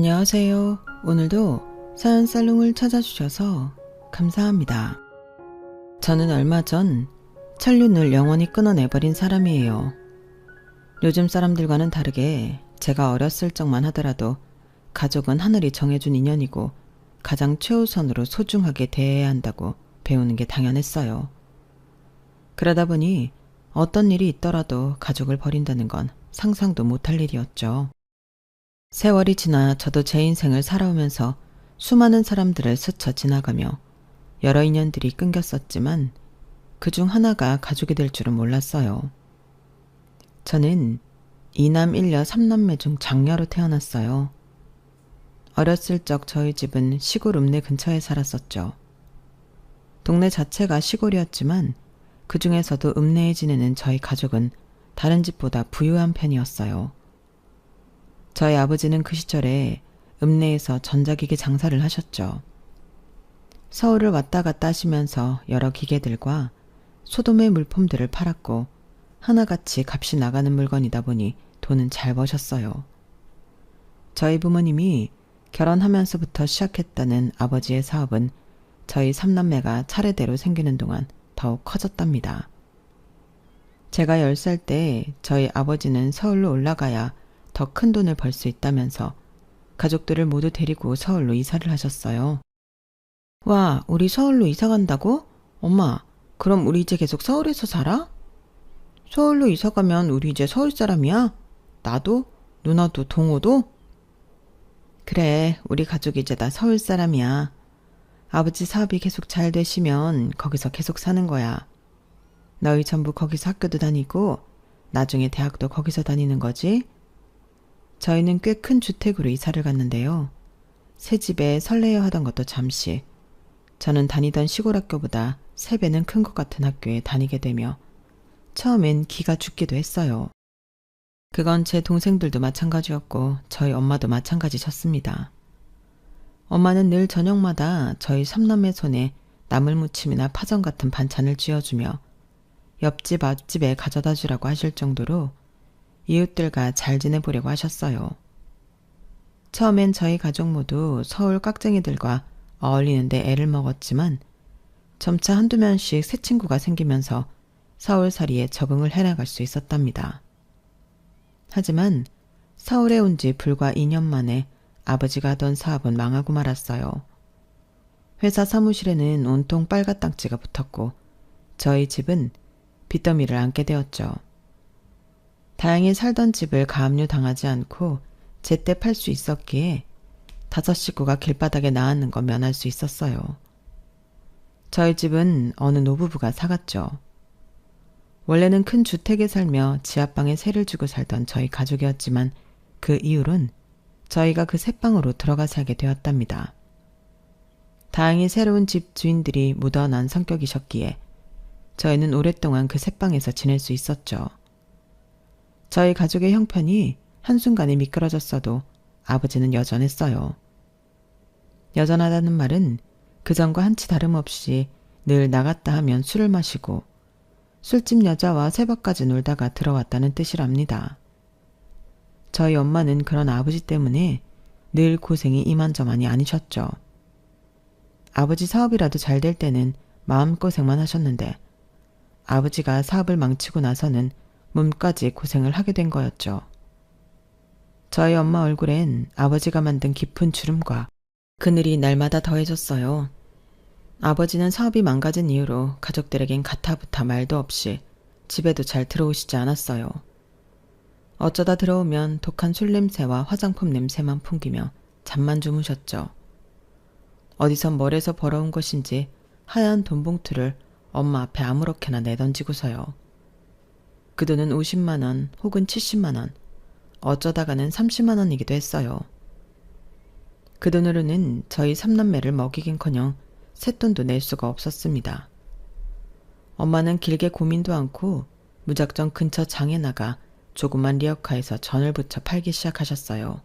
안녕하세요. 오늘도 사연 살롱을 찾아주셔서 감사합니다. 저는 얼마 전 천륜을 영원히 끊어내버린 사람이에요. 요즘 사람들과는 다르게 제가 어렸을 적만 하더라도 가족은 하늘이 정해준 인연이고 가장 최우선으로 소중하게 대해야 한다고 배우는 게 당연했어요. 그러다 보니 어떤 일이 있더라도 가족을 버린다는 건 상상도 못할 일이었죠. 세월이 지나 저도 제 인생을 살아오면서 수많은 사람들을 스쳐 지나가며 여러 인연들이 끊겼었지만 그중 하나가 가족이 될 줄은 몰랐어요. 저는 2남 1녀 3남매 중 장녀로 태어났어요. 어렸을 적 저희 집은 시골 읍내 근처에 살았었죠. 동네 자체가 시골이었지만 그 중에서도 읍내에 지내는 저희 가족은 다른 집보다 부유한 편이었어요. 저희 아버지는 그 시절에 읍내에서 전자기기 장사를 하셨죠. 서울을 왔다 갔다 하시면서 여러 기계들과 소도매 물품들을 팔았고 하나같이 값이 나가는 물건이다 보니 돈은 잘 버셨어요. 저희 부모님이 결혼하면서부터 시작했다는 아버지의 사업은 저희 3남매가 차례대로 생기는 동안 더욱 커졌답니다. 제가 10살 때 저희 아버지는 서울로 올라가야 더 큰 돈을 벌 수 있다면서 가족들을 모두 데리고 서울로 이사를 하셨어요. 와, 우리 서울로 이사 간다고? 엄마, 그럼 우리 이제 계속 서울에서 살아? 서울로 이사 가면 우리 이제 서울 사람이야? 나도? 누나도? 동호도? 그래, 우리 가족이 이제 다 서울 사람이야. 아버지 사업이 계속 잘 되시면 거기서 계속 사는 거야. 너희 전부 거기서 학교도 다니고 나중에 대학도 거기서 다니는 거지? 저희는 꽤 큰 주택으로 이사를 갔는데요. 새 집에 설레어 하던 것도 잠시, 저는 다니던 시골 학교보다 3배는 큰 것 같은 학교에 다니게 되며 처음엔 기가 죽기도 했어요. 그건 제 동생들도 마찬가지였고 저희 엄마도 마찬가지셨습니다. 엄마는 늘 저녁마다 저희 3남매 손에 나물무침이나 파전 같은 반찬을 쥐어주며 옆집 앞집에 가져다 주라고 하실 정도로 이웃들과 잘 지내보려고 하셨어요. 처음엔 저희 가족 모두 서울 깍쟁이들과 어울리는데 애를 먹었지만 점차 한두 명씩 새 친구가 생기면서 서울살이에 적응을 해나갈 수 있었답니다. 하지만 서울에 온 지 불과 2년 만에 아버지가 하던 사업은 망하고 말았어요. 회사 사무실에는 온통 빨갛딱지가 붙었고 저희 집은 빚더미를 안게 되었죠. 다행히 살던 집을 가압류 당하지 않고 제때 팔 수 있었기에 5 식구가 길바닥에 나앉는 건 면할 수 있었어요. 저희 집은 어느 노부부가 사갔죠. 원래는 큰 주택에 살며 지하방에 세를 주고 살던 저희 가족이었지만 그 이후론 저희가 그 새방으로 들어가 살게 되었답니다. 다행히 새로운 집 주인들이 묻어난 성격이셨기에 저희는 오랫동안 그 새방에서 지낼 수 있었죠. 저희 가족의 형편이 한순간에 미끄러졌어도 아버지는 여전했어요. 여전하다는 말은 그전과 한치 다름없이 늘 나갔다 하면 술을 마시고 술집 여자와 새벽까지 놀다가 들어왔다는 뜻이랍니다. 저희 엄마는 그런 아버지 때문에 늘 고생이 이만저만이 아니셨죠. 아버지 사업이라도 잘 될 때는 마음고생만 하셨는데 아버지가 사업을 망치고 나서는 몸까지 고생을 하게 된 거였죠. 저희 엄마 얼굴엔 아버지가 만든 깊은 주름과 그늘이 날마다 더해졌어요. 아버지는 사업이 망가진 이후로 가족들에겐 가타부타 말도 없이 집에도 잘 들어오시지 않았어요. 어쩌다 들어오면 독한 술 냄새와 화장품 냄새만 풍기며 잠만 주무셨죠. 어디선 멀에서 벌어온 것인지 하얀 돈봉투를 엄마 앞에 아무렇게나 내던지고서요. 그 돈은 50만 원 혹은 70만 원, 어쩌다가는 30만 원이기도 했어요. 그 돈으로는 저희 3남매를 먹이긴커녕 쇳돈도 낼 수가 없었습니다. 엄마는 길게 고민도 않고 무작정 근처 장에 나가 조그만 리어카에서 전을 붙여 팔기 시작하셨어요.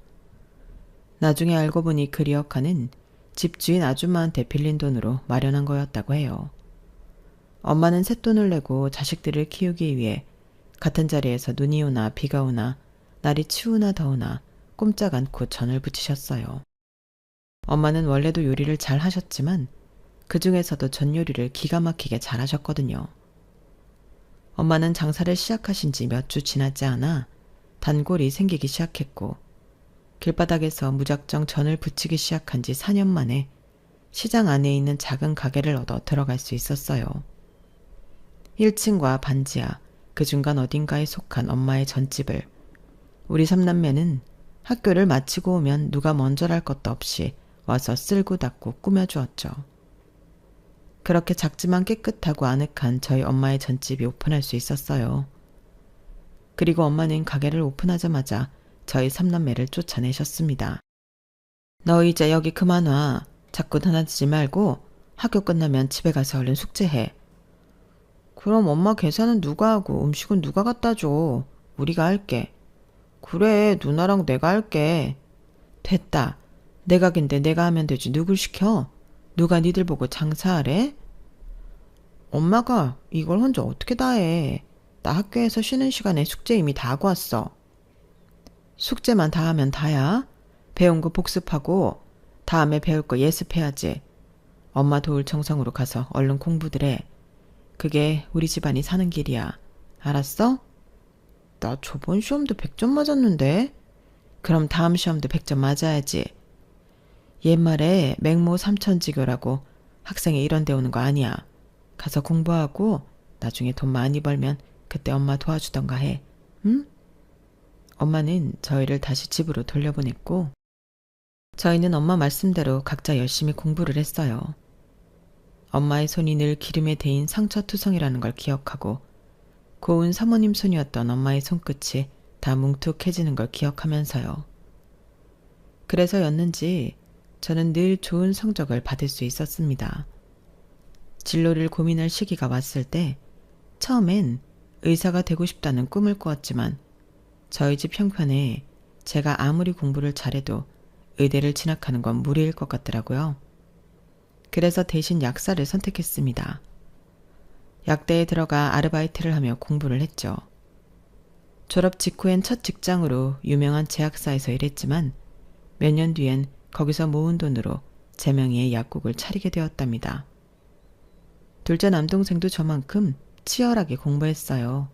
나중에 알고 보니 그 리어카는 집주인 아줌마한테 빌린 돈으로 마련한 거였다고 해요. 엄마는 쇳돈을 내고 자식들을 키우기 위해 같은 자리에서 눈이 오나 비가 오나 날이 추우나 더우나 꼼짝 않고 전을 부치셨어요. 엄마는 원래도 요리를 잘 하셨지만 그 중에서도 전 요리를 기가 막히게 잘 하셨거든요. 엄마는 장사를 시작하신 지 몇 주 지나지 않아 단골이 생기기 시작했고 길바닥에서 무작정 전을 부치기 시작한 지 4년 만에 시장 안에 있는 작은 가게를 얻어 들어갈 수 있었어요. 1층과 반지하, 그 중간 어딘가에 속한 엄마의 전집을 우리 삼남매는 학교를 마치고 오면 누가 먼저랄 것도 없이 와서 쓸고 닦고 꾸며주었죠. 그렇게 작지만 깨끗하고 아늑한 저희 엄마의 전집이 오픈할 수 있었어요. 그리고 엄마는 가게를 오픈하자마자 저희 삼남매를 쫓아내셨습니다. 너 이제 여기 그만 와. 자꾸 다니지 말고 학교 끝나면 집에 가서 얼른 숙제해. 그럼 엄마 계산은 누가 하고 음식은 누가 갖다 줘? 우리가 할게. 그래, 누나랑 내가 할게. 됐다. 내 가게인데 내가 하면 되지 누굴 시켜? 누가 니들 보고 장사하래? 엄마가 이걸 혼자 어떻게 다 해. 나 학교에서 쉬는 시간에 숙제 이미 다 하고 왔어. 숙제만 다 하면 다야? 배운 거 복습하고 다음에 배울 거 예습해야지. 엄마 도울 정성으로 가서 얼른 공부들 해. 그게 우리 집안이 사는 길이야. 알았어? 나 저번 시험도 100점 맞았는데? 그럼 다음 시험도 100점 맞아야지. 옛말에 맹모 삼천지교라고 학생이 이런 데 오는 거 아니야. 가서 공부하고 나중에 돈 많이 벌면 그때 엄마 도와주던가 해. 응? 엄마는 저희를 다시 집으로 돌려보냈고 저희는 엄마 말씀대로 각자 열심히 공부를 했어요. 엄마의 손이 늘 기름에 데인 상처투성이라는 걸 기억하고 고운 사모님 손이었던 엄마의 손끝이 다 뭉툭해지는 걸 기억하면서요. 그래서였는지 저는 늘 좋은 성적을 받을 수 있었습니다. 진로를 고민할 시기가 왔을 때 처음엔 의사가 되고 싶다는 꿈을 꾸었지만 저희 집 형편에 제가 아무리 공부를 잘해도 의대를 진학하는 건 무리일 것 같더라고요. 그래서 대신 약사를 선택했습니다. 약대에 들어가 아르바이트를 하며 공부를 했죠. 졸업 직후엔 첫 직장으로 유명한 제약사에서 일했지만 몇 년 뒤엔 거기서 모은 돈으로 제 명의의 약국을 차리게 되었답니다. 둘째 남동생도 저만큼 치열하게 공부했어요.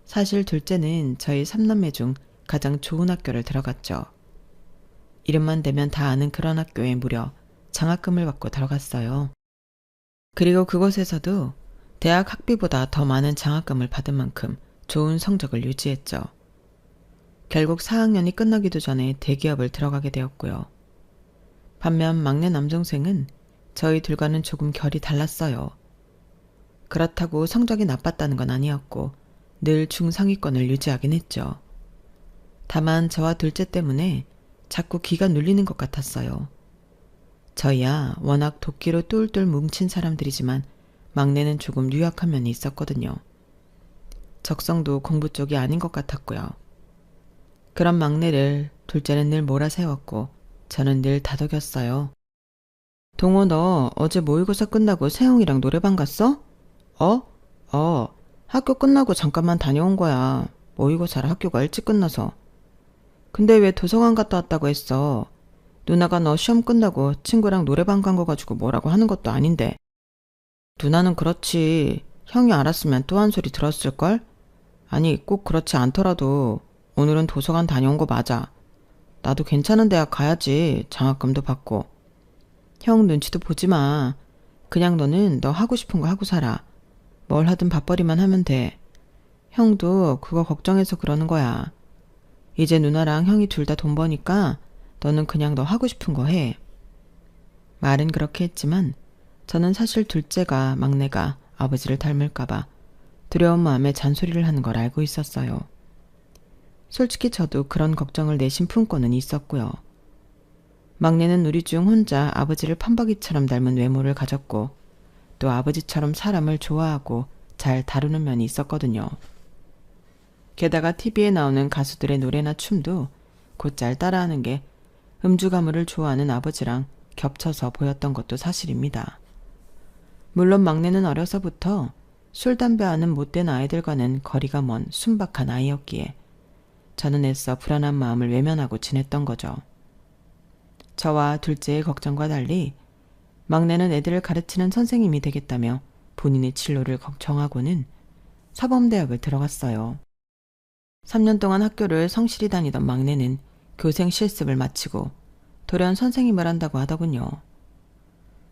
사실 둘째는 저희 삼남매 중 가장 좋은 학교를 들어갔죠. 이름만 대면 다 아는 그런 학교에 무려 장학금을 받고 들어갔어요. 그리고 그곳에서도 대학 학비보다 더 많은 장학금을 받은 만큼 좋은 성적을 유지했죠. 결국 4학년이 끝나기도 전에 대기업을 들어가게 되었고요. 반면 막내 남동생은 저희 둘과는 조금 결이 달랐어요. 그렇다고 성적이 나빴다는 건 아니었고 늘 중상위권을 유지하긴 했죠. 다만 저와 둘째 때문에 자꾸 기가 눌리는 것 같았어요. 저희야 워낙 도끼로 똘똘 뭉친 사람들이지만 막내는 조금 유약한 면이 있었거든요. 적성도 공부 쪽이 아닌 것 같았고요. 그런 막내를 둘째는 늘 몰아세웠고 저는 늘 다독였어요. 동호 너 어제 모의고사 끝나고 세용이랑 노래방 갔어? 학교 끝나고 잠깐만 다녀온 거야. 모의고사를 학교가 일찍 끝나서. 근데 왜 도서관 갔다 왔다고 했어? 누나가 너 시험 끝나고 친구랑 노래방 간 거 가지고 뭐라고 하는 것도 아닌데. 누나는 그렇지. 형이 알았으면 또 한 소리 들었을걸? 아니 꼭 그렇지 않더라도 오늘은 도서관 다녀온 거 맞아. 나도 괜찮은 대학 가야지. 장학금도 받고. 형 눈치도 보지 마. 그냥 너는 너 하고 싶은 거 하고 살아. 뭘 하든 밥벌이만 하면 돼. 형도 그거 걱정해서 그러는 거야. 이제 누나랑 형이 둘 다 돈 버니까 너는 그냥 너 하고 싶은 거 해. 말은 그렇게 했지만 저는 사실 둘째가 막내가 아버지를 닮을까봐 두려운 마음에 잔소리를 하는 걸 알고 있었어요. 솔직히 저도 그런 걱정을 내심 품고는 있었고요. 막내는 우리 중 혼자 아버지를 판박이처럼 닮은 외모를 가졌고 또 아버지처럼 사람을 좋아하고 잘 다루는 면이 있었거든요. 게다가 TV에 나오는 가수들의 노래나 춤도 곧잘 따라하는 게 음주 가무를 좋아하는 아버지랑 겹쳐서 보였던 것도 사실입니다. 물론 막내는 어려서부터 술, 담배 하는 못된 아이들과는 거리가 먼 순박한 아이였기에 저는 애써 불안한 마음을 외면하고 지냈던 거죠. 저와 둘째의 걱정과 달리 막내는 애들을 가르치는 선생님이 되겠다며 본인의 진로를 정하고는 사범대학을 들어갔어요. 3년 동안 학교를 성실히 다니던 막내는 교생 실습을 마치고 돌연 선생님을 한다고 하더군요.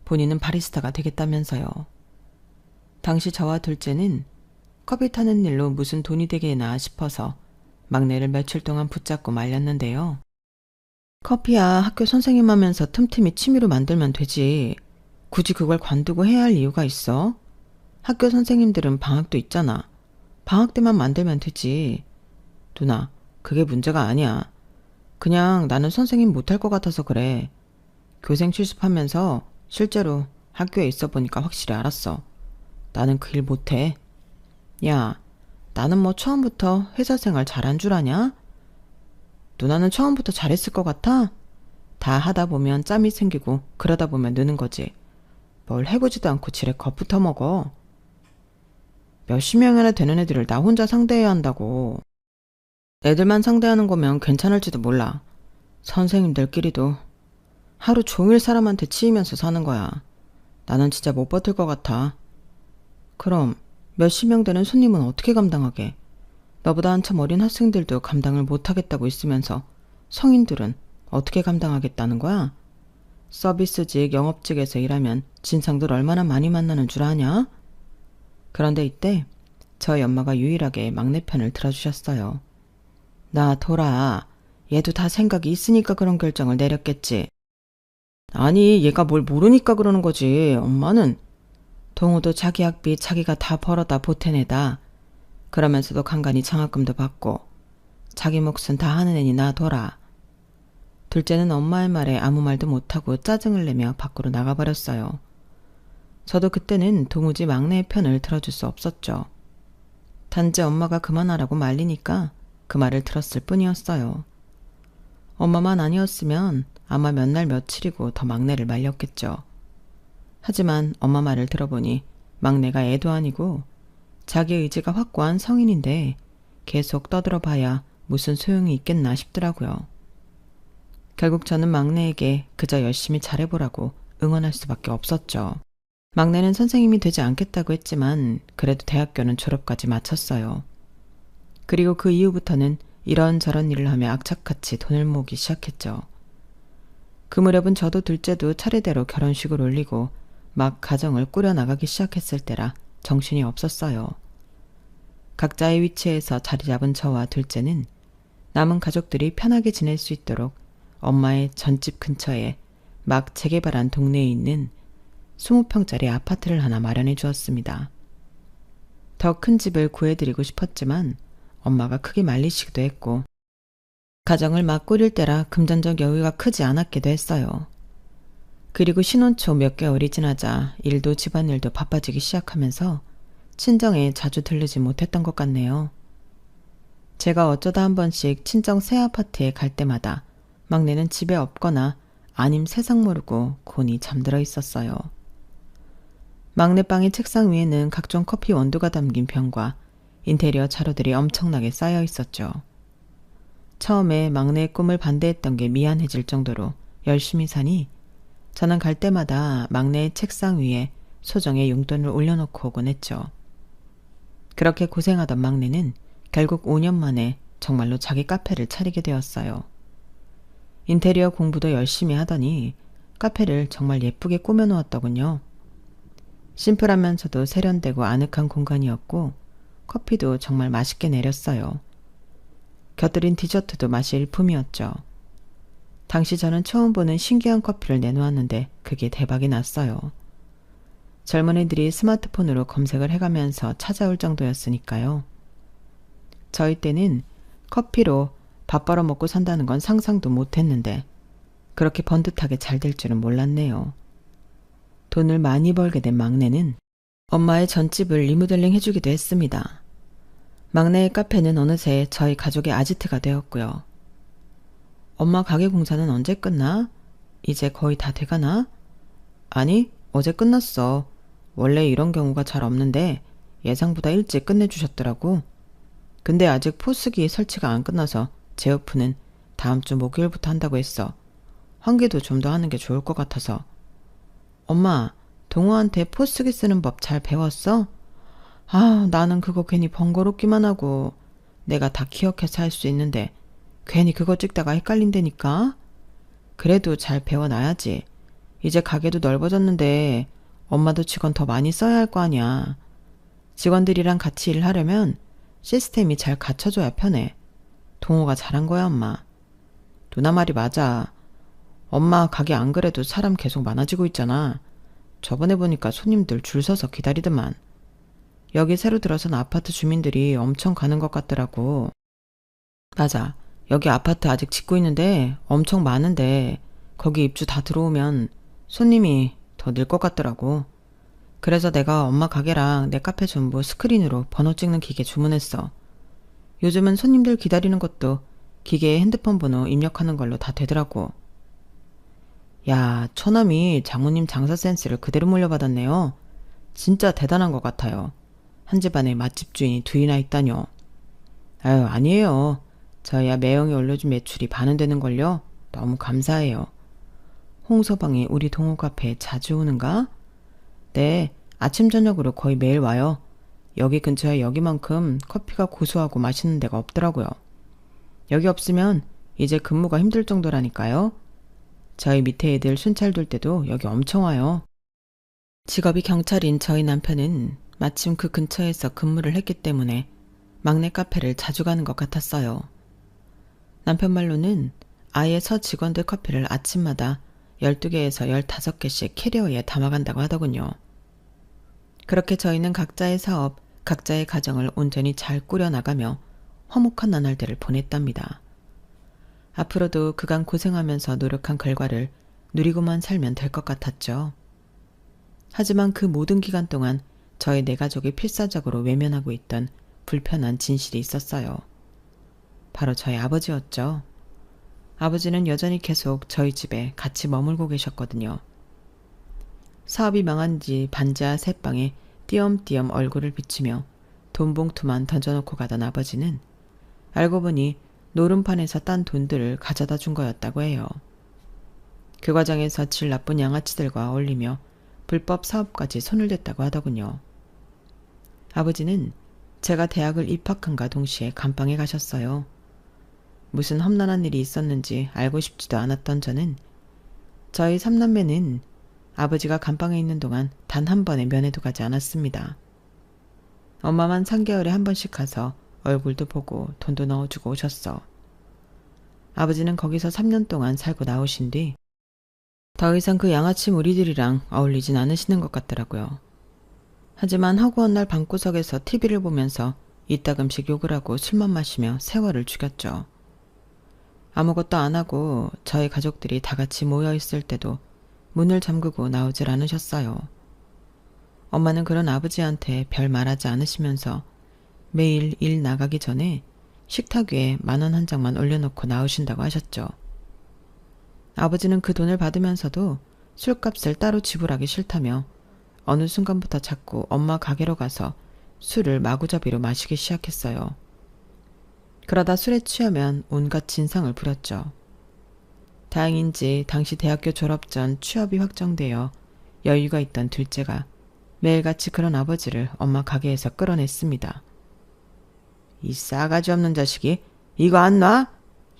본인은 바리스타가 되겠다면서요. 당시 저와 둘째는 커피 타는 일로 무슨 돈이 되겠나 싶어서 막내를 며칠 동안 붙잡고 말렸는데요. 커피야 학교 선생님 하면서 틈틈이 취미로 만들면 되지. 굳이 그걸 관두고 해야 할 이유가 있어? 학교 선생님들은 방학도 있잖아. 방학 때만 만들면 되지. 누나, 그게 문제가 아니야. 그냥 나는 선생님 못할 것 같아서 그래. 교생 실습하면서 실제로 학교에 있어 보니까 확실히 알았어. 나는 그 일 못해. 야, 나는 뭐 처음부터 회사 생활 잘한 줄 아냐? 누나는 처음부터 잘했을 것 같아? 다 하다 보면 짬이 생기고 그러다 보면 느는 거지. 뭘 해보지도 않고 지레 겁부터 먹어. 몇십 명이나 되는 애들을 나 혼자 상대해야 한다고. 애들만 상대하는 거면 괜찮을지도 몰라. 선생님들끼리도 하루 종일 사람한테 치이면서 사는 거야. 나는 진짜 못 버틸 것 같아. 그럼 몇십 명 되는 손님은 어떻게 감당하게? 너보다 한참 어린 학생들도 감당을 못하겠다고 있으면서 성인들은 어떻게 감당하겠다는 거야? 서비스직, 영업직에서 일하면 진상들 얼마나 많이 만나는 줄 아냐? 그런데 이때 저희 엄마가 유일하게 막내 편을 들어주셨어요. 나 돌아. 얘도 다 생각이 있으니까 그런 결정을 내렸겠지. 아니, 얘가 뭘 모르니까 그러는 거지. 엄마는 동우도 자기 학비 자기가 다 벌어다 보태내다. 그러면서도 간간히 장학금도 받고 자기 몫은 다 하는 애니 놔둬라. 둘째는 엄마의 말에 아무 말도 못하고 짜증을 내며 밖으로 나가버렸어요. 저도 그때는 도무지 막내의 편을 들어줄 수 없었죠. 단지 엄마가 그만하라고 말리니까 그 말을 들었을 뿐이었어요. 엄마만 아니었으면 아마 몇 날 며칠이고 더 막내를 말렸겠죠. 하지만 엄마 말을 들어보니 막내가 애도 아니고 자기 의지가 확고한 성인인데 계속 떠들어봐야 무슨 소용이 있겠나 싶더라고요. 결국 저는 막내에게 그저 열심히 잘해보라고 응원할 수밖에 없었죠. 막내는 선생님이 되지 않겠다고 했지만 그래도 대학교는 졸업까지 마쳤어요. 그리고 그 이후부터는 이런저런 일을 하며 악착같이 돈을 모으기 시작했죠. 그 무렵은 저도 둘째도 차례대로 결혼식을 올리고 막 가정을 꾸려나가기 시작했을 때라 정신이 없었어요. 각자의 위치에서 자리 잡은 저와 둘째는 남은 가족들이 편하게 지낼 수 있도록 엄마의 전집 근처에 막 재개발한 동네에 있는 20평짜리 아파트를 하나 마련해 주었습니다. 더 큰 집을 구해드리고 싶었지만 엄마가 크게 말리시기도 했고 가정을 막 꾸릴 때라 금전적 여유가 크지 않았기도 했어요. 그리고 신혼 초 몇 개월이 지나자 일도 집안일도 바빠지기 시작하면서 친정에 자주 들르지 못했던 것 같네요. 제가 어쩌다 한 번씩 친정 새 아파트에 갈 때마다 막내는 집에 없거나 아님 세상 모르고 곤히 잠들어 있었어요. 막내방의 책상 위에는 각종 커피 원두가 담긴 병과 인테리어 자료들이 엄청나게 쌓여 있었죠. 처음에 막내의 꿈을 반대했던 게 미안해질 정도로 열심히 사니 저는 갈 때마다 막내의 책상 위에 소정의 용돈을 올려놓고 오곤 했죠. 그렇게 고생하던 막내는 결국 5년 만에 정말로 자기 카페를 차리게 되었어요. 인테리어 공부도 열심히 하더니 카페를 정말 예쁘게 꾸며놓았더군요. 심플하면서도 세련되고 아늑한 공간이었고 커피도 정말 맛있게 내렸어요. 곁들인 디저트도 맛이 일품이었죠. 당시 저는 처음 보는 신기한 커피를 내놓았는데 그게 대박이 났어요. 젊은이들이 스마트폰으로 검색을 해가면서 찾아올 정도였으니까요. 저희 때는 커피로 밥 벌어먹고 산다는 건 상상도 못했는데 그렇게 번듯하게 잘 될 줄은 몰랐네요. 돈을 많이 벌게 된 막내는 엄마의 전집을 리모델링 해주기도 했습니다. 막내의 카페는 어느새 저희 가족의 아지트가 되었고요. 엄마 가게 공사는 언제 끝나? 이제 거의 다 돼가나? 아니, 어제 끝났어. 원래 이런 경우가 잘 없는데 예상보다 일찍 끝내주셨더라고. 근데 아직 포스기 설치가 안 끝나서 제어프는 다음 주 목요일부터 한다고 했어. 환기도 좀 더 하는 게 좋을 것 같아서. 엄마, 동호한테 포스기 쓰는 법 잘 배웠어? 아, 나는 그거 괜히 번거롭기만 하고 내가 다 기억해서 할 수 있는데 괜히 그거 찍다가 헷갈린다니까? 그래도 잘 배워놔야지. 이제 가게도 넓어졌는데 엄마도 직원 더 많이 써야 할 거 아니야. 직원들이랑 같이 일하려면 시스템이 잘 갖춰줘야 편해. 동호가 잘한 거야, 엄마. 누나 말이 맞아. 엄마 가게 안 그래도 사람 계속 많아지고 있잖아. 저번에 보니까 손님들 줄 서서 기다리더만. 여기 새로 들어선 아파트 주민들이 엄청 가는 것 같더라고. 맞아. 여기 아파트 아직 짓고 있는데 엄청 많은데 거기 입주 다 들어오면 손님이 더 늘 것 같더라고. 그래서 내가 엄마 가게랑 내 카페 전부 스크린으로 번호 찍는 기계 주문했어. 요즘은 손님들 기다리는 것도 기계에 핸드폰 번호 입력하는 걸로 다 되더라고. 야, 처남이 장모님 장사 센스를 그대로 물려받았네요. 진짜 대단한 것 같아요. 한 집안에 맛집 주인이 둘이나 있다뇨. 아유, 아니에요. 저희야 매형이 올려준 매출이 반은 되는걸요. 너무 감사해요. 홍서방이 우리 동호 카페에 자주 오는가? 네, 아침 저녁으로 거의 매일 와요. 여기 근처에 여기만큼 커피가 고소하고 맛있는 데가 없더라고요. 여기 없으면 이제 근무가 힘들 정도라니까요. 저희 밑에 애들 순찰 돌 때도 여기 엄청 와요. 직업이 경찰인 저희 남편은 마침 그 근처에서 근무를 했기 때문에 막내 카페를 자주 가는 것 같았어요. 남편 말로는 아예 서 직원들 커피를 아침마다 12개에서 15개씩 캐리어에 담아간다고 하더군요. 그렇게 저희는 각자의 사업, 각자의 가정을 온전히 잘 꾸려나가며 화목한 나날들을 보냈답니다. 앞으로도 그간 고생하면서 노력한 결과를 누리고만 살면 될 것 같았죠. 하지만 그 모든 기간 동안 저희 네 가족이 필사적으로 외면하고 있던 불편한 진실이 있었어요. 바로 저희 아버지였죠. 아버지는 여전히 계속 저희 집에 같이 머물고 계셨거든요. 사업이 망한 지 반지하 새방에 띄엄띄엄 얼굴을 비추며 돈 봉투만 던져놓고 가던 아버지는 알고 보니 노름판에서 딴 돈들을 가져다 준 거였다고 해요. 그 과정에서 질 나쁜 양아치들과 어울리며 불법 사업까지 손을 댔다고 하더군요. 아버지는 제가 대학을 입학한과 동시에 감방에 가셨어요. 무슨 험난한 일이 있었는지 알고 싶지도 않았던 저는 저희 삼남매는 아버지가 감방에 있는 동안 단 한 번의 면회도 가지 않았습니다. 엄마만 3개월에 한 번씩 가서 얼굴도 보고 돈도 넣어주고 오셨어. 아버지는 거기서 3년 동안 살고 나오신 뒤 더 이상 그 양아치 무리들이랑 어울리진 않으시는 것 같더라고요. 하지만 허구한 날 방구석에서 TV를 보면서 이따금씩 욕을 하고 술만 마시며 세월을 죽였죠. 아무것도 안 하고 저희 가족들이 다 같이 모여있을 때도 문을 잠그고 나오질 않으셨어요. 엄마는 그런 아버지한테 별 말하지 않으시면서 매일 일 나가기 전에 식탁 위에 10,000원 한 장만 올려놓고 나오신다고 하셨죠. 아버지는 그 돈을 받으면서도 술값을 따로 지불하기 싫다며 어느 순간부터 자꾸 엄마 가게로 가서 술을 마구잡이로 마시기 시작했어요. 그러다 술에 취하면 온갖 진상을 부렸죠. 다행인지 당시 대학교 졸업 전 취업이 확정되어 여유가 있던 둘째가 매일같이 그런 아버지를 엄마 가게에서 끌어냈습니다. 이 싸가지 없는 자식이 이거 안 놔?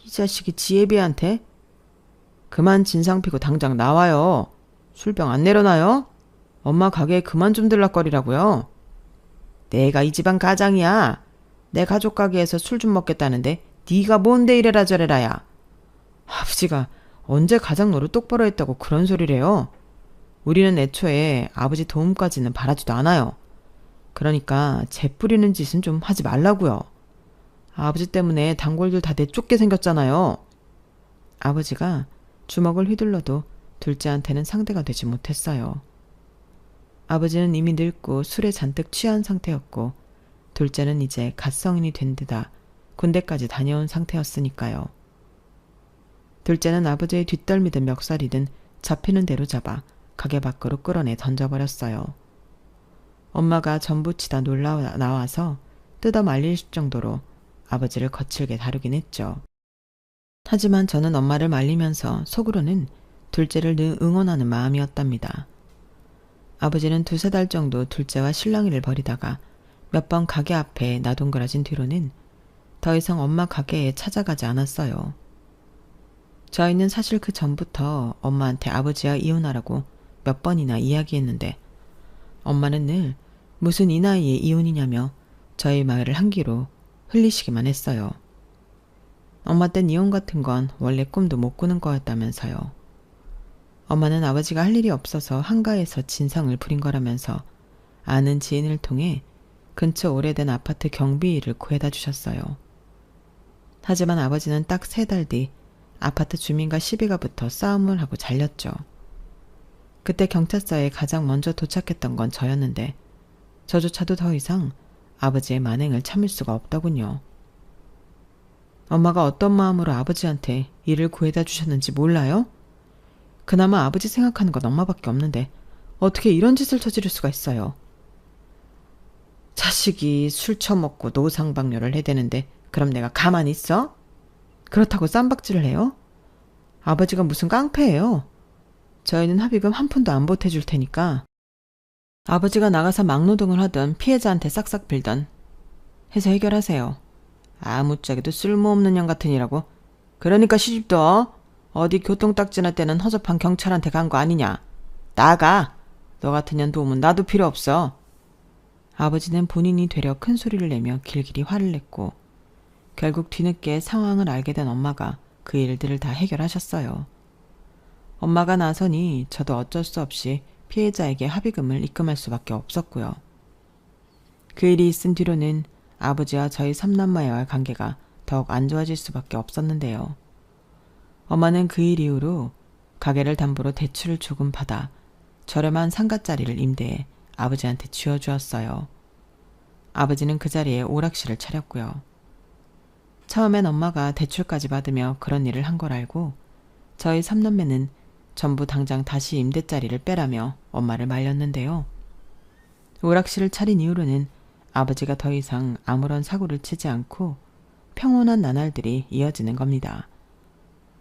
이 자식이 지혜비한테? 그만 진상 피고 당장 나와요. 술병 안 내려놔요? 엄마 가게에 그만 좀 들락거리라고요. 내가 이 집안 가장이야. 내 가족 가게에서 술 좀 먹겠다는데 네가 뭔데 이래라 저래라야. 아버지가 언제 가장 노릇 똑바로 했다고 그런 소리래요. 우리는 애초에 아버지 도움까지는 바라지도 않아요. 그러니까 재 뿌리는 짓은 좀 하지 말라고요. 아버지 때문에 단골들 다 내쫓게 생겼잖아요. 아버지가 주먹을 휘둘러도 둘째한테는 상대가 되지 못했어요. 아버지는 이미 늙고 술에 잔뜩 취한 상태였고 둘째는 이제 갓 성인이 된 데다 군대까지 다녀온 상태였으니까요. 둘째는 아버지의 뒷덜미든 멱살이든 잡히는 대로 잡아 가게 밖으로 끌어내 던져버렸어요. 엄마가 전부치다 놀라 나와서 뜯어 말릴 정도로 아버지를 거칠게 다루긴 했죠. 하지만 저는 엄마를 말리면서 속으로는 둘째를 늘 응원하는 마음이었답니다. 아버지는 2~3달 정도 둘째와 실랑이를 벌이다가 몇 번 가게 앞에 나동그라진 뒤로는 더 이상 엄마 가게에 찾아가지 않았어요. 저희는 사실 그 전부터 엄마한테 아버지와 이혼하라고 몇 번이나 이야기했는데 엄마는 늘 무슨 이 나이에 이혼이냐며 저희 말을 한 귀로 흘리시기만 했어요. 엄마 땐 이혼 같은 건 원래 꿈도 못 꾸는 거였다면서요. 엄마는 아버지가 할 일이 없어서 한가해서 진상을 부린 거라면서 아는 지인을 통해 근처 오래된 아파트 경비일을 구해다 주셨어요. 하지만 아버지는 딱 3달 뒤 아파트 주민과 시비가 붙어 싸움을 하고 잘렸죠. 그때 경찰서에 가장 먼저 도착했던 건 저였는데 저조차도 더 이상 아버지의 만행을 참을 수가 없더군요. 엄마가 어떤 마음으로 아버지한테 일을 구해다 주셨는지 몰라요? 그나마 아버지 생각하는 건 엄마밖에 없는데 어떻게 이런 짓을 저지를 수가 있어요? 자식이 술 처먹고 노상방뇨를 해대는데 그럼 내가 가만히 있어? 그렇다고 쌈박질을 해요? 아버지가 무슨 깡패예요? 저희는 합의금 한 푼도 안 보태줄 테니까 아버지가 나가서 막노동을 하든 피해자한테 싹싹 빌던 해서 해결하세요. 아무짝에도 쓸모없는 년 같으니라고. 그러니까 시집도 어디 교통딱지나 때는 허접한 경찰한테 간 거 아니냐. 나가. 너 같은 년 도움은 나도 필요 없어. 아버지는 본인이 되려 큰 소리를 내며 길길이 화를 냈고 결국 뒤늦게 상황을 알게 된 엄마가 그 일들을 다 해결하셨어요. 엄마가 나서니 저도 어쩔 수 없이 피해자에게 합의금을 입금할 수밖에 없었고요. 그 일이 있은 뒤로는 아버지와 저희 3남매와의 관계가 더욱 안 좋아질 수밖에 없었는데요. 엄마는 그 일 이후로 가게를 담보로 대출을 조금 받아 저렴한 상가자리를 임대해 아버지한테 쥐어주었어요. 아버지는 그 자리에 오락실을 차렸고요. 처음엔 엄마가 대출까지 받으며 그런 일을 한 걸 알고 저희 3남매는 전부 당장 다시 임대자리를 빼라며 엄마를 말렸는데요. 오락실을 차린 이후로는 아버지가 더 이상 아무런 사고를 치지 않고 평온한 나날들이 이어지는 겁니다.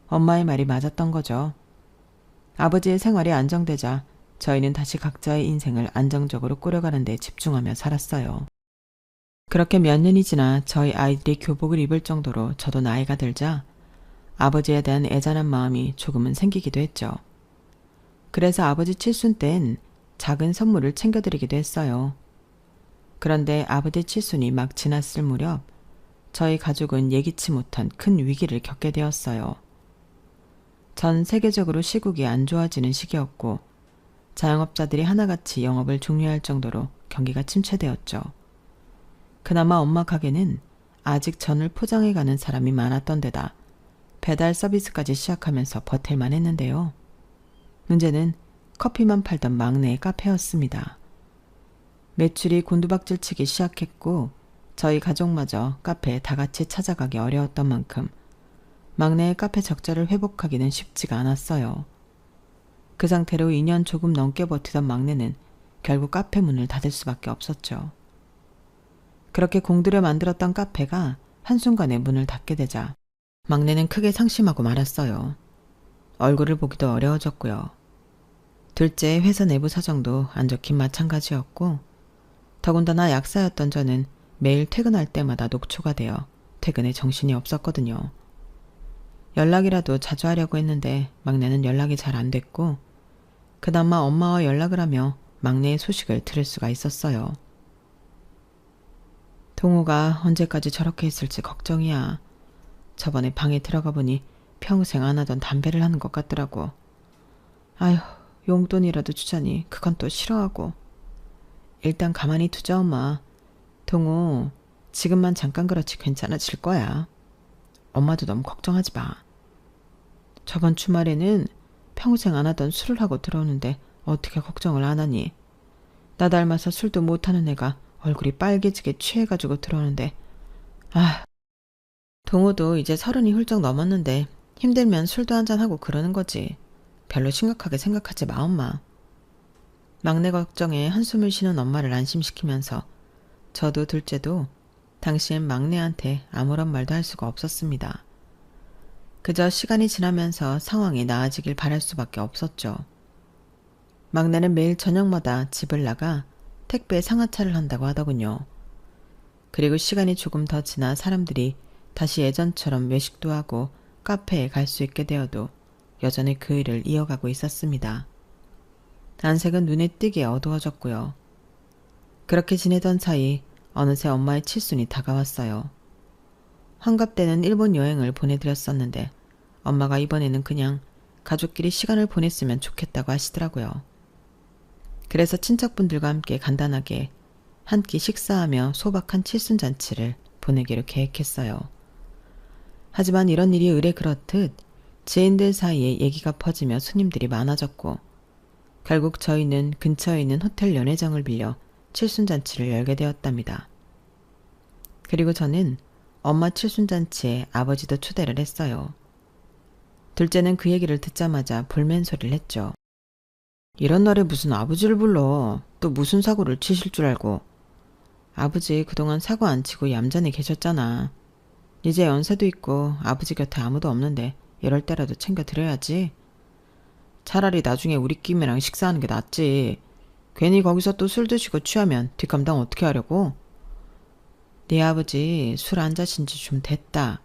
엄마의 말이 맞았던 거죠. 아버지의 생활이 안정되자 저희는 다시 각자의 인생을 안정적으로 꾸려가는 데 집중하며 살았어요. 그렇게 몇 년이 지나 저희 아이들이 교복을 입을 정도로 저도 나이가 들자 아버지에 대한 애잔한 마음이 조금은 생기기도 했죠. 그래서 아버지 칠순 땐 작은 선물을 챙겨드리기도 했어요. 그런데 아버지 칠순이 막 지났을 무렵 저희 가족은 예기치 못한 큰 위기를 겪게 되었어요. 전 세계적으로 시국이 안 좋아지는 시기였고 자영업자들이 하나같이 영업을 종료할 정도로 경기가 침체되었죠. 그나마 엄마 가게는 아직 전을 포장해가는 사람이 많았던 데다 배달 서비스까지 시작하면서 버틸만 했는데요. 문제는 커피만 팔던 막내의 카페였습니다. 매출이 곤두박질치기 시작했고 저희 가족마저 카페에 다 같이 찾아가기 어려웠던 만큼 막내의 카페 적자를 회복하기는 쉽지가 않았어요. 그 상태로 2년 조금 넘게 버티던 막내는 결국 카페 문을 닫을 수밖에 없었죠. 그렇게 공들여 만들었던 카페가 한순간에 문을 닫게 되자 막내는 크게 상심하고 말았어요. 얼굴을 보기도 어려워졌고요. 둘째 회사 내부 사정도 안 좋긴 마찬가지였고 더군다나 약사였던 저는 매일 퇴근할 때마다 녹초가 되어 퇴근에 정신이 없었거든요. 연락이라도 자주 하려고 했는데 막내는 연락이 잘 안 됐고 그나마 엄마와 연락을 하며 막내의 소식을 들을 수가 있었어요. 동호가 언제까지 저렇게 있을지 걱정이야. 저번에 방에 들어가 보니 평생 안 하던 담배를 하는 것 같더라고. 아휴, 용돈이라도 주자니 그건 또 싫어하고. 일단 가만히 두자 엄마. 동호 지금만 잠깐 그렇지 괜찮아질 거야. 엄마도 너무 걱정하지 마. 저번 주말에는 평생 안 하던 술을 하고 들어오는데 어떻게 걱정을 안 하니. 나 닮아서 술도 못하는 애가 얼굴이 빨개지게 취해가지고 들어오는데 아, 동호도 이제 30이 훌쩍 넘었는데 힘들면 술도 한잔하고 그러는 거지. 별로 심각하게 생각하지 마 엄마. 막내 걱정에 한숨을 쉬는 엄마를 안심시키면서 저도 둘째도 당시엔 막내한테 아무런 말도 할 수가 없었습니다. 그저 시간이 지나면서 상황이 나아지길 바랄 수밖에 없었죠. 막내는 매일 저녁마다 집을 나가 택배 상하차를 한다고 하더군요. 그리고 시간이 조금 더 지나 사람들이 다시 예전처럼 외식도 하고 카페에 갈 수 있게 되어도 여전히 그 일을 이어가고 있었습니다. 안색은 눈에 띄게 어두워졌고요. 그렇게 지내던 사이 어느새 엄마의 칠순이 다가왔어요. 환갑 때는 일본 여행을 보내드렸었는데 엄마가 이번에는 그냥 가족끼리 시간을 보냈으면 좋겠다고 하시더라고요. 그래서 친척분들과 함께 간단하게 한 끼 식사하며 소박한 칠순잔치를 보내기로 계획했어요. 하지만 이런 일이 의례 그렇듯 지인들 사이에 얘기가 퍼지며 손님들이 많아졌고 결국 저희는 근처에 있는 호텔 연회장을 빌려 칠순잔치를 열게 되었답니다. 그리고 저는 엄마 칠순잔치에 아버지도 초대를 했어요. 둘째는 그 얘기를 듣자마자 볼멘 소리를 했죠. 이런 날에 무슨 아버지를 불러. 또 무슨 사고를 치실 줄 알고. 아버지 그동안 사고 안 치고 얌전히 계셨잖아. 이제 연세도 있고 아버지 곁에 아무도 없는데 이럴 때라도 챙겨드려야지. 차라리 나중에 우리끼리랑 식사하는 게 낫지. 괜히 거기서 또 술 드시고 취하면 뒷감당 어떻게 하려고? 네 아버지 술 안 자신 지 좀 됐다.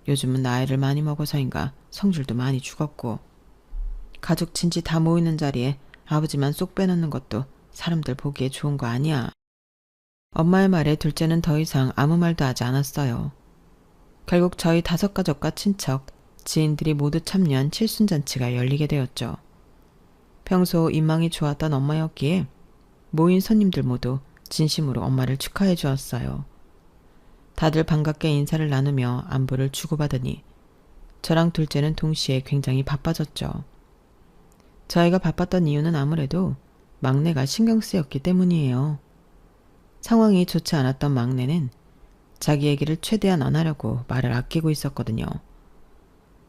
요즘은 나이를 많이 먹어서인가 성질도 많이 죽었고. 가족 친지 다 모이는 자리에 아버지만 쏙 빼놓는 것도 사람들 보기에 좋은 거 아니야. 엄마의 말에 둘째는 더 이상 아무 말도 하지 않았어요. 결국 저희 5가족과 친척, 지인들이 모두 참여한 칠순잔치가 열리게 되었죠. 평소 인망이 좋았던 엄마였기에 모인 손님들 모두 진심으로 엄마를 축하해 주었어요. 다들 반갑게 인사를 나누며 안부를 주고받으니 저랑 둘째는 동시에 굉장히 바빠졌죠. 저희가 바빴던 이유는 아무래도 막내가 신경 쓰였기 때문이에요. 상황이 좋지 않았던 막내는 자기 얘기를 최대한 안 하려고 말을 아끼고 있었거든요.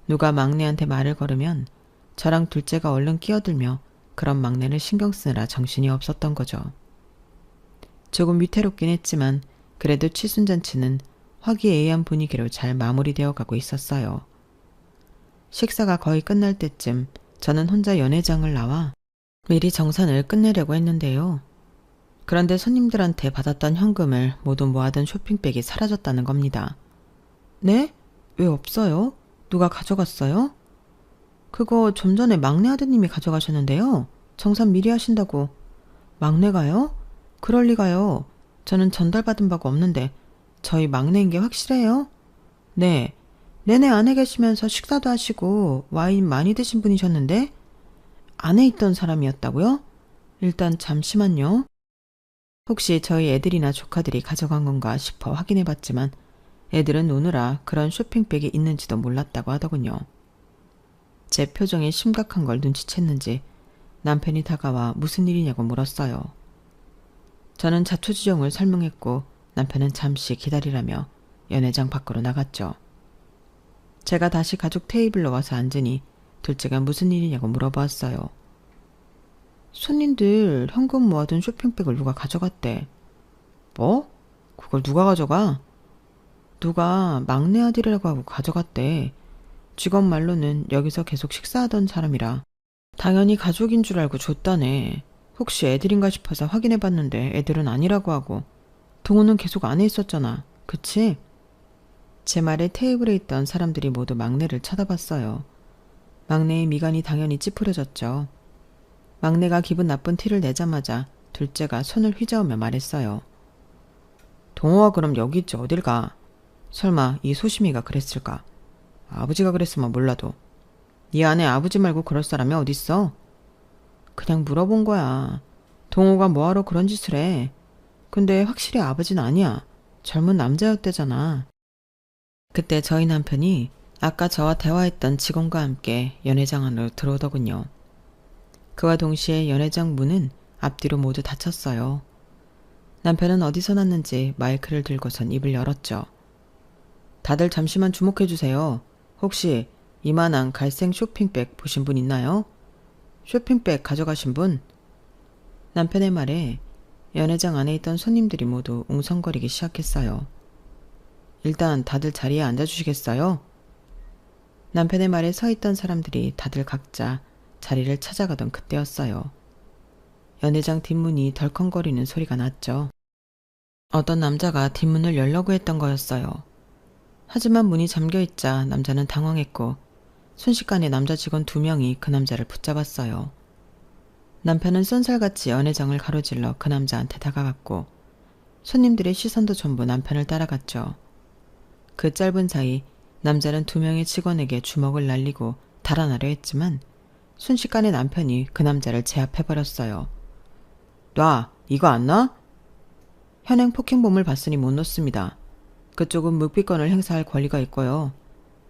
누가 막내한테 말을 걸으면 저랑 둘째가 얼른 끼어들며 그런 막내를 신경 쓰느라 정신이 없었던 거죠. 조금 위태롭긴 했지만 그래도 칠순잔치는 화기애애한 분위기로 잘 마무리되어 가고 있었어요. 식사가 거의 끝날 때쯤 저는 혼자 연회장을 나와 미리 정산을 끝내려고 했는데요. 그런데 손님들한테 받았던 현금을 모두 모아둔 쇼핑백이 사라졌다는 겁니다. 네? 왜 없어요? 누가 가져갔어요? 그거 좀 전에 막내 아드님이 가져가셨는데요. 정산 미리 하신다고. 막내가요? 그럴 리가요. 저는 전달받은 바가 없는데 저희 막내인 게 확실해요? 네. 내내 안에 계시면서 식사도 하시고 와인 많이 드신 분이셨는데 안에 있던 사람이었다고요? 일단 잠시만요. 혹시 저희 애들이나 조카들이 가져간 건가 싶어 확인해봤지만 애들은 노느라 그런 쇼핑백이 있는지도 몰랐다고 하더군요. 제 표정이 심각한 걸 눈치챘는지 남편이 다가와 무슨 일이냐고 물었어요. 저는 자초지종을 설명했고 남편은 잠시 기다리라며 연회장 밖으로 나갔죠. 제가 다시 가족 테이블로 와서 앉으니 둘째가 무슨 일이냐고 물어보았어요. 손님들 현금 모아둔 쇼핑백을 누가 가져갔대. 뭐? 그걸 누가 가져가? 누가 막내 아들이라고 하고 가져갔대. 직원 말로는 여기서 계속 식사하던 사람이라 당연히 가족인 줄 알고 줬다네. 혹시 애들인가 싶어서 확인해봤는데 애들은 아니라고 하고 동호는 계속 안에 있었잖아. 그치? 제 말에 테이블에 있던 사람들이 모두 막내를 쳐다봤어요. 막내의 미간이 당연히 찌푸려졌죠. 막내가 기분 나쁜 티를 내자마자 둘째가 손을 휘저으며 말했어요. 동호가 그럼 여기 있지 어딜 가? 설마 이 소심이가 그랬을까? 아버지가 그랬으면 몰라도. 이 안에 아버지 말고 그럴 사람이 어딨어? 그냥 물어본 거야. 동호가 뭐하러 그런 짓을 해. 근데 확실히 아버지는 아니야. 젊은 남자였대잖아. 그때 저희 남편이 아까 저와 대화했던 직원과 함께 연회장 안으로 들어오더군요. 그와 동시에 연회장 문은 앞뒤로 모두 닫혔어요. 남편은 어디서 났는지 마이크를 들고선 입을 열었죠. 다들 잠시만 주목해주세요. 혹시 이만한 갈색 쇼핑백 보신 분 있나요? 쇼핑백 가져가신 분? 남편의 말에 연회장 안에 있던 손님들이 모두 웅성거리기 시작했어요. 일단 다들 자리에 앉아주시겠어요? 남편의 말에 서 있던 사람들이 다들 각자 자리를 찾아가던 그때였어요. 연회장 뒷문이 덜컹거리는 소리가 났죠. 어떤 남자가 뒷문을 열려고 했던 거였어요. 하지만 문이 잠겨있자 남자는 당황했고 순식간에 남자 직원 2명이 그 남자를 붙잡았어요. 남편은 쏜살같이 연회장을 가로질러 그 남자한테 다가갔고 손님들의 시선도 전부 남편을 따라갔죠. 그 짧은 사이 남자는 2명의 직원에게 주먹을 날리고 달아나려 했지만 순식간에 남편이 그 남자를 제압해버렸어요. 놔! 이거 안 놔? 현행 폭행범을 봤으니 못 놓습니다. 그쪽은 묵비권을 행사할 권리가 있고요.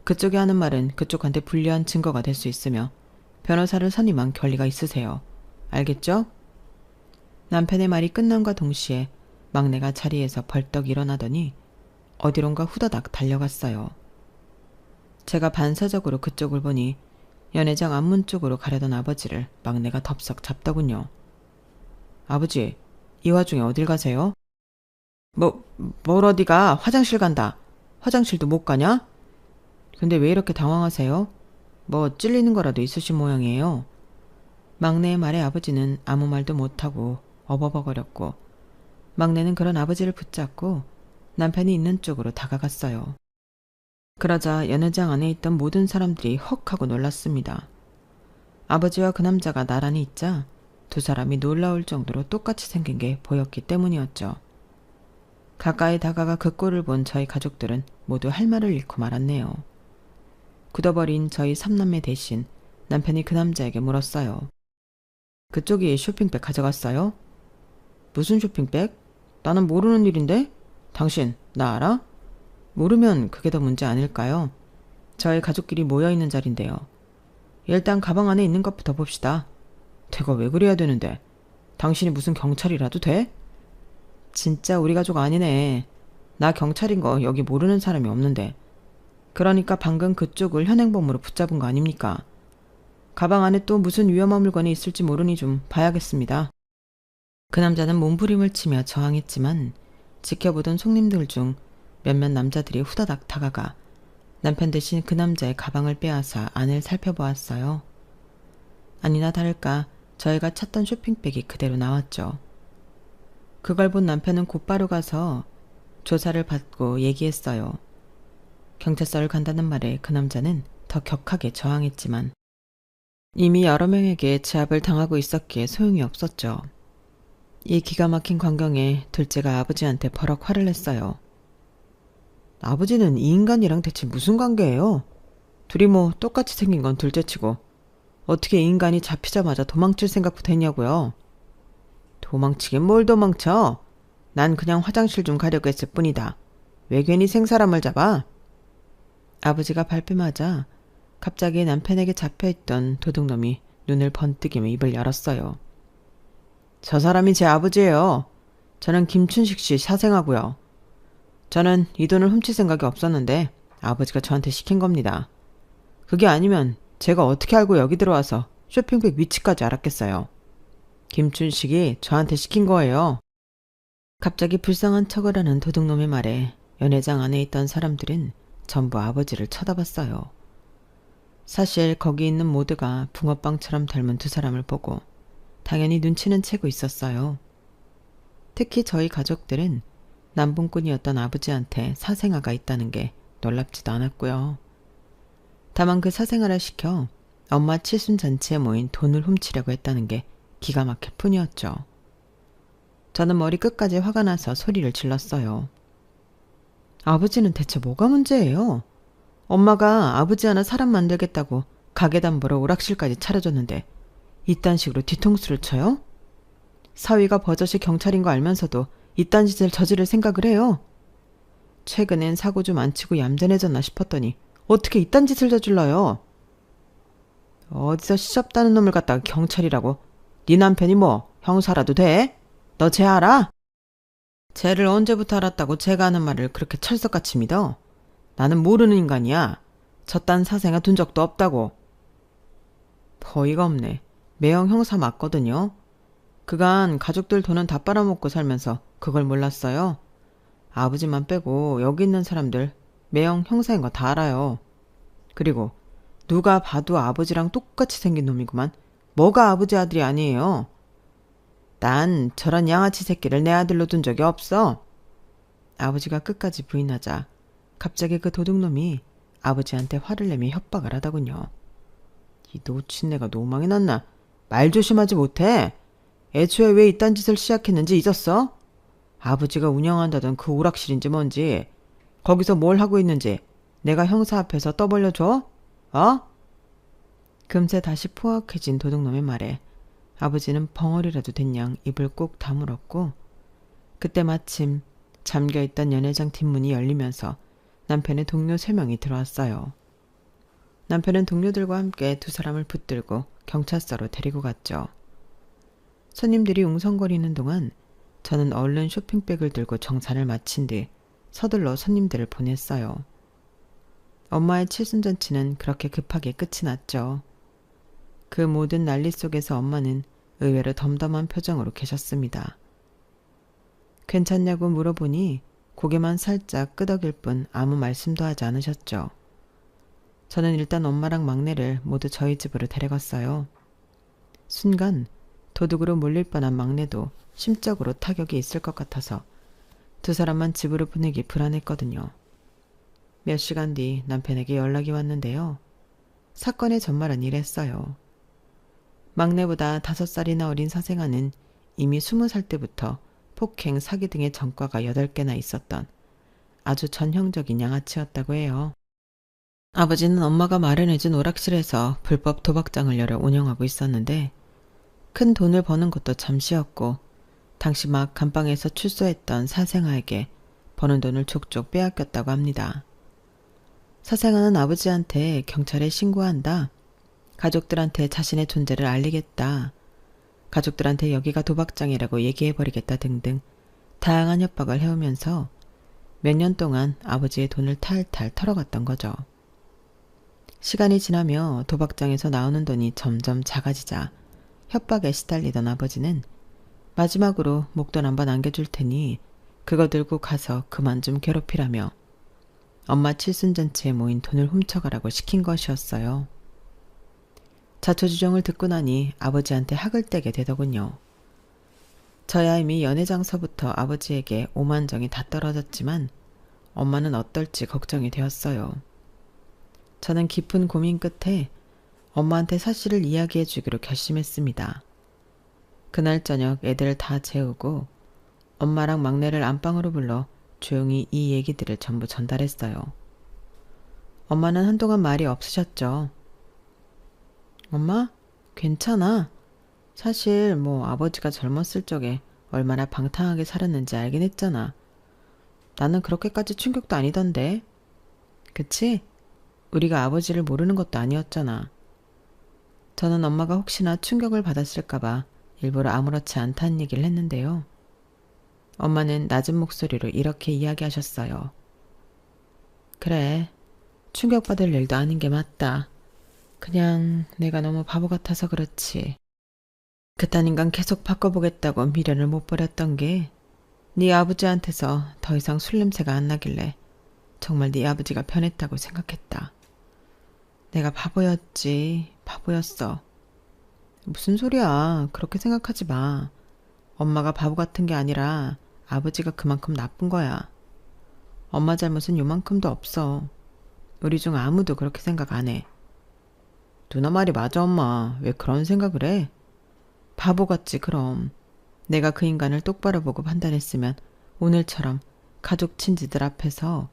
그쪽이 하는 말은 그쪽한테 불리한 증거가 될 수 있으며 변호사를 선임한 권리가 있으세요. 알겠죠? 남편의 말이 끝남과 동시에 막내가 자리에서 벌떡 일어나더니 어디론가 후다닥 달려갔어요. 제가 반사적으로 그쪽을 보니 연회장 앞문 쪽으로 가려던 아버지를 막내가 덥석 잡더군요. 아버지, 이 와중에 어딜 가세요? 뭘 어디가? 화장실 간다. 화장실도 못 가냐? 근데 왜 이렇게 당황하세요? 뭐 찔리는 거라도 있으신 모양이에요. 막내의 말에 아버지는 아무 말도 못하고 어버버거렸고 막내는 그런 아버지를 붙잡고 남편이 있는 쪽으로 다가갔어요. 그러자 연회장 안에 있던 모든 사람들이 헉 하고 놀랐습니다. 아버지와 그 남자가 나란히 있자 2사람이 놀라울 정도로 똑같이 생긴 게 보였기 때문이었죠. 가까이 다가가 그 꼴을 본 저희 가족들은 모두 할 말을 잃고 말았네요. 굳어버린 저희 3남매 대신 남편이 그 남자에게 물었어요. 그쪽이 쇼핑백 가져갔어요? 무슨 쇼핑백? 나는 모르는 일인데? 당신 나 알아? 모르면 그게 더 문제 아닐까요? 저희 가족끼리 모여있는 자리인데요. 일단 가방 안에 있는 것부터 봅시다. 내가 왜 그래야 되는데? 당신이 무슨 경찰이라도 돼? 진짜 우리 가족 아니네. 나 경찰인 거 여기 모르는 사람이 없는데. 그러니까 방금 그쪽을 현행범으로 붙잡은 거 아닙니까? 가방 안에 또 무슨 위험한 물건이 있을지 모르니 좀 봐야겠습니다. 그 남자는 몸부림을 치며 저항했지만 지켜보던 손님들 중 몇몇 남자들이 후다닥 다가가 남편 대신 그 남자의 가방을 빼앗아 안을 살펴보았어요. 아니나 다를까 저희가 찾던 쇼핑백이 그대로 나왔죠. 그걸 본 남편은 곧바로 가서 조사를 받고 얘기했어요. 경찰서를 간다는 말에 그 남자는 더 격하게 저항했지만 이미 여러 명에게 제압을 당하고 있었기에 소용이 없었죠. 이 기가 막힌 광경에 둘째가 아버지한테 버럭 화를 냈어요. 아버지는 이 인간이랑 대체 무슨 관계예요? 둘이 뭐 똑같이 생긴 건 둘째치고 어떻게 이 인간이 잡히자마자 도망칠 생각부터 했냐고요? 도망치긴 뭘 도망쳐? 난 그냥 화장실 좀 가려고 했을 뿐이다. 왜 괜히 생사람을 잡아? 아버지가 발뺌하자 갑자기 남편에게 잡혀있던 도둑놈이 눈을 번뜩이며 입을 열었어요. 저 사람이 제 아버지예요. 저는 김춘식 씨 사생아고요. 저는 이 돈을 훔칠 생각이 없었는데 아버지가 저한테 시킨 겁니다. 그게 아니면 제가 어떻게 알고 여기 들어와서 쇼핑백 위치까지 알았겠어요. 김춘식이 저한테 시킨 거예요. 갑자기 불쌍한 척을 하는 도둑놈의 말에 연회장 안에 있던 사람들은 전부 아버지를 쳐다봤어요. 사실 거기 있는 모두가 붕어빵처럼 닮은 2사람을 보고 당연히 눈치는 채고 있었어요. 특히 저희 가족들은 남봉꾼이었던 아버지한테 사생아가 있다는 게 놀랍지도 않았고요. 다만 그 사생아를 시켜 엄마 칠순잔치에 모인 돈을 훔치려고 했다는 게 기가 막힐 뿐이었죠. 저는 머리 끝까지 화가 나서 소리를 질렀어요. 아버지는 대체 뭐가 문제예요? 엄마가 아버지 하나 사람 만들겠다고 가게담보로 오락실까지 차려줬는데 이딴 식으로 뒤통수를 쳐요? 사위가 버젓이 경찰인 거 알면서도 이딴 짓을 저지를 생각을 해요? 최근엔 사고 좀 안 치고 얌전해졌나 싶었더니 어떻게 이딴 짓을 저질러요? 어디서 시접다는 놈을 갖다가 경찰이라고? 네 남편이 뭐 형사라도 돼? 너 쟤 알아? 쟤를 언제부터 알았다고 제가 하는 말을 그렇게 철석같이 믿어? 나는 모르는 인간이야. 저딴 사생아 둔 적도 없다고. 어이가 없네. 매형 형사 맞거든요. 그간 가족들 돈은 다 빨아먹고 살면서 그걸 몰랐어요. 아버지만 빼고 여기 있는 사람들 매형 형사인 거 다 알아요. 그리고 누가 봐도 아버지랑 똑같이 생긴 놈이구만. 뭐가 아버지 아들이 아니에요. 난 저런 양아치 새끼를 내 아들로 둔 적이 없어. 아버지가 끝까지 부인하자 갑자기 그 도둑놈이 아버지한테 화를 내며 협박을 하더군요. 이 노친네가 노망이 났나? 말 조심하지 못해? 애초에 왜 이딴 짓을 시작했는지 잊었어? 아버지가 운영한다던 그 오락실인지 뭔지, 거기서 뭘 하고 있는지 내가 형사 앞에서 떠벌려줘? 어? 금세 다시 포악해진 도둑놈의 말에 아버지는 벙어리라도 된 양 입을 꼭 다물었고, 그때 마침 잠겨있던 연회장 뒷문이 열리면서 남편의 동료 3명이 들어왔어요. 남편은 동료들과 함께 두 사람을 붙들고 경찰서로 데리고 갔죠. 손님들이 웅성거리는 동안 저는 얼른 쇼핑백을 들고 정산을 마친 뒤 서둘러 손님들을 보냈어요. 엄마의 칠순잔치는 그렇게 급하게 끝이 났죠. 그 모든 난리 속에서 엄마는 의외로 덤덤한 표정으로 계셨습니다. 괜찮냐고 물어보니 고개만 살짝 끄덕일 뿐 아무 말씀도 하지 않으셨죠. 저는 일단 엄마랑 막내를 모두 저희 집으로 데려갔어요. 순간 도둑으로 몰릴 뻔한 막내도 심적으로 타격이 있을 것 같아서 두 사람만 집으로 보내기 불안했거든요. 몇 시간 뒤 남편에게 연락이 왔는데요. 사건의 전말은 이랬어요. 막내보다 5살이나 어린 사생아는 이미 20살 때부터 폭행, 사기 등의 전과가 8개나 있었던 아주 전형적인 양아치였다고 해요. 아버지는 엄마가 마련해준 오락실에서 불법 도박장을 열어 운영하고 있었는데 큰 돈을 버는 것도 잠시였고, 당시 막 감방에서 출소했던 사생아에게 버는 돈을 족족 빼앗겼다고 합니다. 사생아는 아버지한테 경찰에 신고한다, 가족들한테 자신의 존재를 알리겠다, 가족들한테 여기가 도박장이라고 얘기해버리겠다 등등 다양한 협박을 해오면서 몇 년 동안 아버지의 돈을 탈탈 털어갔던 거죠. 시간이 지나며 도박장에서 나오는 돈이 점점 작아지자 협박에 시달리던 아버지는 마지막으로 목돈 한번 안겨줄 테니 그거 들고 가서 그만 좀 괴롭히라며 엄마 칠순잔치에 모인 돈을 훔쳐가라고 시킨 것이었어요. 자초지종을 듣고 나니 아버지한테 학을 떼게 되더군요. 저야 이미 연회장서부터 아버지에게 오만정이 다 떨어졌지만 엄마는 어떨지 걱정이 되었어요. 저는 깊은 고민 끝에 엄마한테 사실을 이야기해 주기로 결심했습니다. 그날 저녁 애들을 다 재우고 엄마랑 막내를 안방으로 불러 조용히 이 얘기들을 전부 전달했어요. 엄마는 한동안 말이 없으셨죠. 엄마, 괜찮아. 사실 아버지가 젊었을 적에 얼마나 방탕하게 살았는지 알긴 했잖아. 나는 그렇게까지 충격도 아니던데. 그치? 우리가 아버지를 모르는 것도 아니었잖아. 저는 엄마가 혹시나 충격을 받았을까봐 일부러 아무렇지 않다는 얘기를 했는데요. 엄마는 낮은 목소리로 이렇게 이야기하셨어요. 그래, 충격받을 일도 아닌 게 맞다. 그냥 내가 너무 바보 같아서 그렇지. 그딴 인간 계속 바꿔보겠다고 미련을 못 버렸던 게 네 아버지한테서 더 이상 술 냄새가 안 나길래 정말 네 아버지가 변했다고 생각했다. 내가 바보였지, 바보였어. 무슨 소리야, 그렇게 생각하지 마. 엄마가 바보 같은 게 아니라 아버지가 그만큼 나쁜 거야. 엄마 잘못은 요만큼도 없어. 우리 중 아무도 그렇게 생각 안 해. 누나 말이 맞아, 엄마. 왜 그런 생각을 해? 바보 같지, 그럼. 내가 그 인간을 똑바로 보고 판단했으면 오늘처럼 가족 친지들 앞에서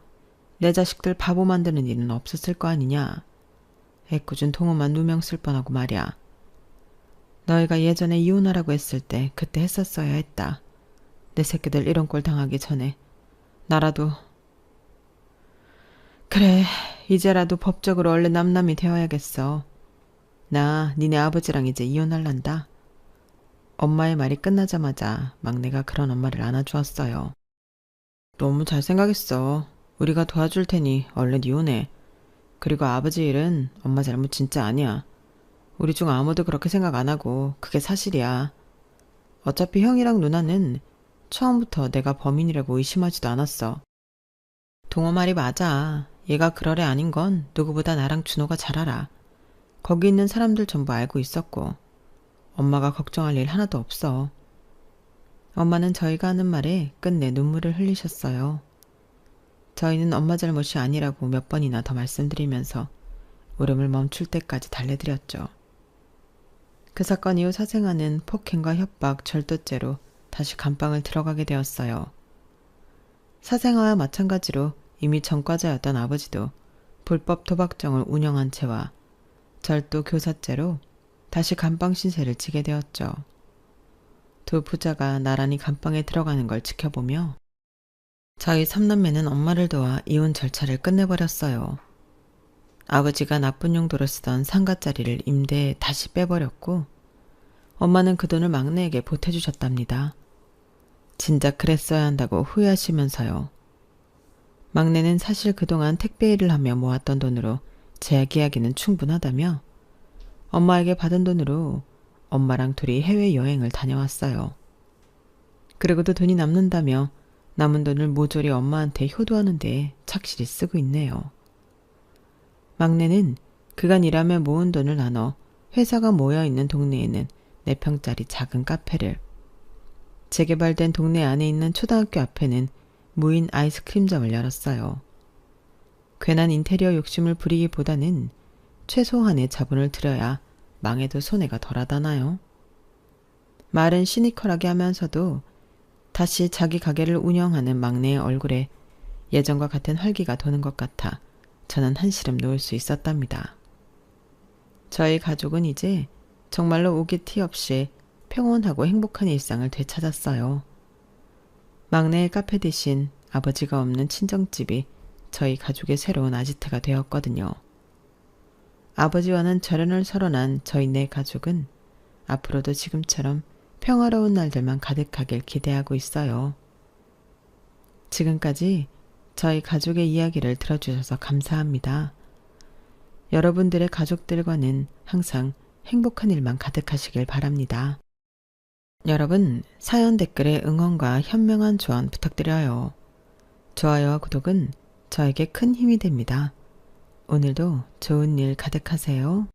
내 자식들 바보 만드는 일은 없었을 거 아니냐. 애꿎은 동호만 누명 쓸 뻔하고 말이야. 너희가 예전에 이혼하라고 했을 때 그때 했었어야 했다. 내 새끼들 이런 꼴 당하기 전에. 나라도. 그래, 이제라도 법적으로 얼른 남남이 되어야겠어. 나 니네 아버지랑 이제 이혼할란다. 엄마의 말이 끝나자마자 막내가 그런 엄마를 안아주었어요. 너무 잘 생각했어. 우리가 도와줄 테니 얼른 이혼해. 그리고 아버지 일은 엄마 잘못 진짜 아니야. 우리 중 아무도 그렇게 생각 안 하고 그게 사실이야. 어차피 형이랑 누나는 처음부터 내가 범인이라고 의심하지도 않았어. 동호 말이 맞아. 얘가 그럴 애 아닌 건 누구보다 나랑 준호가 잘 알아. 거기 있는 사람들 전부 알고 있었고 엄마가 걱정할 일 하나도 없어. 엄마는 저희가 하는 말에 끝내 눈물을 흘리셨어요. 저희는 엄마 잘못이 아니라고 몇 번이나 더 말씀드리면서 울음을 멈출 때까지 달래드렸죠. 그 사건 이후 사생아는 폭행과 협박, 절도죄로 다시 감방을 들어가게 되었어요. 사생아와 마찬가지로 이미 전과자였던 아버지도 불법 도박정을 운영한 채와 절도 교사죄로 다시 감방 신세를 지게 되었죠. 두 부자가 나란히 감방에 들어가는 걸 지켜보며 저희 삼남매는 엄마를 도와 이혼 절차를 끝내버렸어요. 아버지가 나쁜 용도로 쓰던 상가자리를 임대에 다시 빼버렸고 엄마는 그 돈을 막내에게 보태주셨답니다. 진작 그랬어야 한다고 후회하시면서요. 막내는 사실 그동안 택배 일을 하며 모았던 돈으로 재계약이는 충분하다며 엄마에게 받은 돈으로 엄마랑 둘이 해외여행을 다녀왔어요. 그리고도 돈이 남는다며 남은 돈을 모조리 엄마한테 효도하는 데 착실히 쓰고 있네요. 막내는 그간 일하며 모은 돈을 나눠 회사가 모여있는 동네에는 4평짜리 작은 카페를, 재개발된 동네 안에 있는 초등학교 앞에는 무인 아이스크림점을 열었어요. 괜한 인테리어 욕심을 부리기보다는 최소한의 자본을 들여야 망해도 손해가 덜하다나요? 말은 시니컬하게 하면서도 다시 자기 가게를 운영하는 막내의 얼굴에 예전과 같은 활기가 도는 것 같아 저는 한시름 놓을 수 있었답니다. 저희 가족은 이제 정말로 오기 티 없이 평온하고 행복한 일상을 되찾았어요. 막내의 카페 대신 아버지가 없는 친정집이 저희 가족의 새로운 아지트가 되었거든요. 아버지와는 절연을 설원한 저희 네 가족은 앞으로도 지금처럼 평화로운 날들만 가득하길 기대하고 있어요. 지금까지 저희 가족의 이야기를 들어주셔서 감사합니다. 여러분들의 가족들과는 항상 행복한 일만 가득하시길 바랍니다. 여러분, 사연 댓글에 응원과 현명한 조언 부탁드려요. 좋아요와 구독은 저에게 큰 힘이 됩니다. 오늘도 좋은 일 가득하세요.